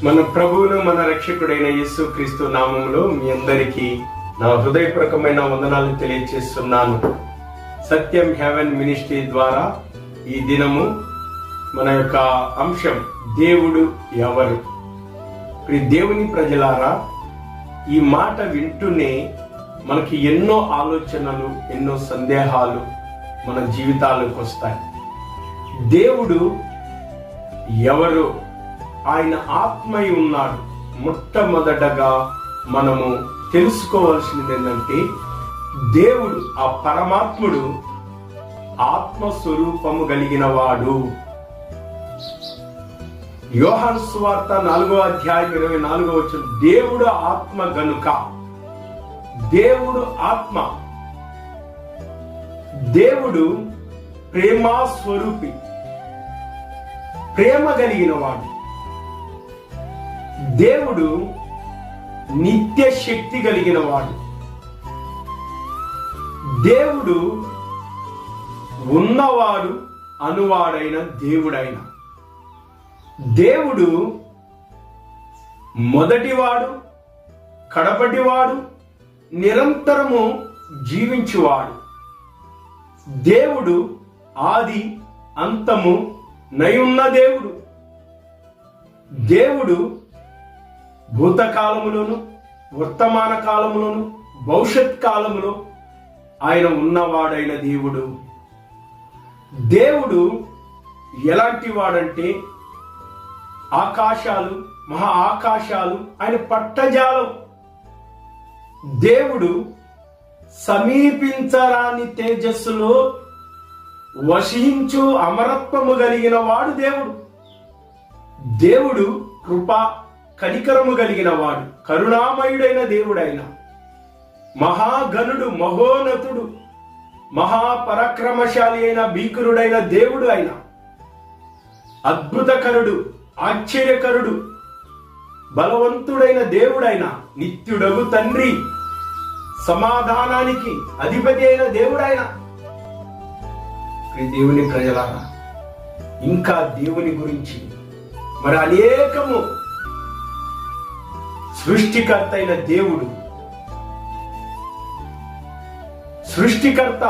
మన ప్రభువును మన రక్షకుడైన యేసుక్రీస్తు నామములో మీ అందరికీ నా హృదయపూర్వకమైన వందనాలు తెలియజేస్తున్నాను. సత్యం హెవెన్ మినిస్ట్రీ ద్వారా ఈ దినము మన యొక్క అంశం దేవుడు ఎవరు. దేవుని ప్రజలారా, ఈ మాట వింటూనే మనకి ఎన్నో ఆలోచనలు, ఎన్నో సందేహాలు మన జీవితాలకు వస్తాయి. దేవుడు ఎవరు? ఆయన ఆత్మై ఉన్నాడు. మొట్టమొదటగా మనము తెలుసుకోవాల్సింది ఏంటంటే, దేవుడు, ఆ పరమాత్ముడు ఆత్మస్వరూపము కలిగిన వాడు. యోహాను సువార్త 4వ అధ్యాయం 24వ వచనం, దేవుడు ఆత్మ గనుక. దేవుడు ఆత్మ. దేవుడు ప్రేమ స్వరూపి, ప్రేమ కలిగిన వాడు. దేవుడు నిత్య శక్తి కలిగిన వాడు. దేవుడు ఉన్నవాడు, అనువాడైన దేవుడైన దేవుడు మొదటివాడు, కడపటివాడు, నిరంతరము జీవించువాడు. దేవుడు ఆది అంతము నయున్న దేవుడు. దేవుడు భూతకాలములోను, వర్తమాన కాలములోను, భవిష్యత్ కాలములో ఆయన ఉన్నవాడైన దేవుడు. దేవుడు ఎలాంటి వాడంటే, ఆకాశాలు, మహా ఆకాశాలు ఆయన పట్టజాలం. దేవుడు సమీపించరాని తేజస్సులో వశించు అమరత్వము కలిగిన వాడు దేవుడు. దేవుడు కృప కనికరము కలిగిన వాడు, కరుణామయుడైన దేవుడైన, మహాగణుడు, మహోన్నతుడు, మహాపరాక్రమశాలి అయిన, భీకరుడైన దేవుడు అయిన, అద్భుతకరుడు, ఆశ్చర్యకరుడు, బలవంతుడైన దేవుడైన, నిత్యుడగు తండ్రి, సమాధానానికి అధిపతి అయిన దేవుడైన. దేవుని ప్రజలారా, ఇంకా దేవుని గురించి మరి అనేకము. సృష్టికర్త అయిన దేవుడు, సృష్టికర్త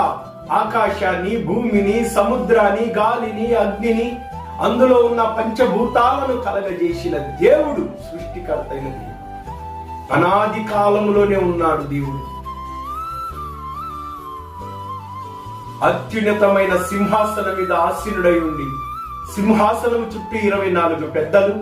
ఆకాశాన్ని, భూమిని, సముద్రాన్ని, గాలిని, అగ్నిని, అందులో ఉన్న పంచభూతాలను కలగజేసిన దేవుడు సృష్టికర్త అయిన దేవుడు. అనాది కాలములోనే ఉన్నాడు దేవుడు. అత్యున్నతమైన సింహాసనం మీద ఆసీనుడై ఉండి, సింహాసనం చుట్టూ 24 పెద్దలు,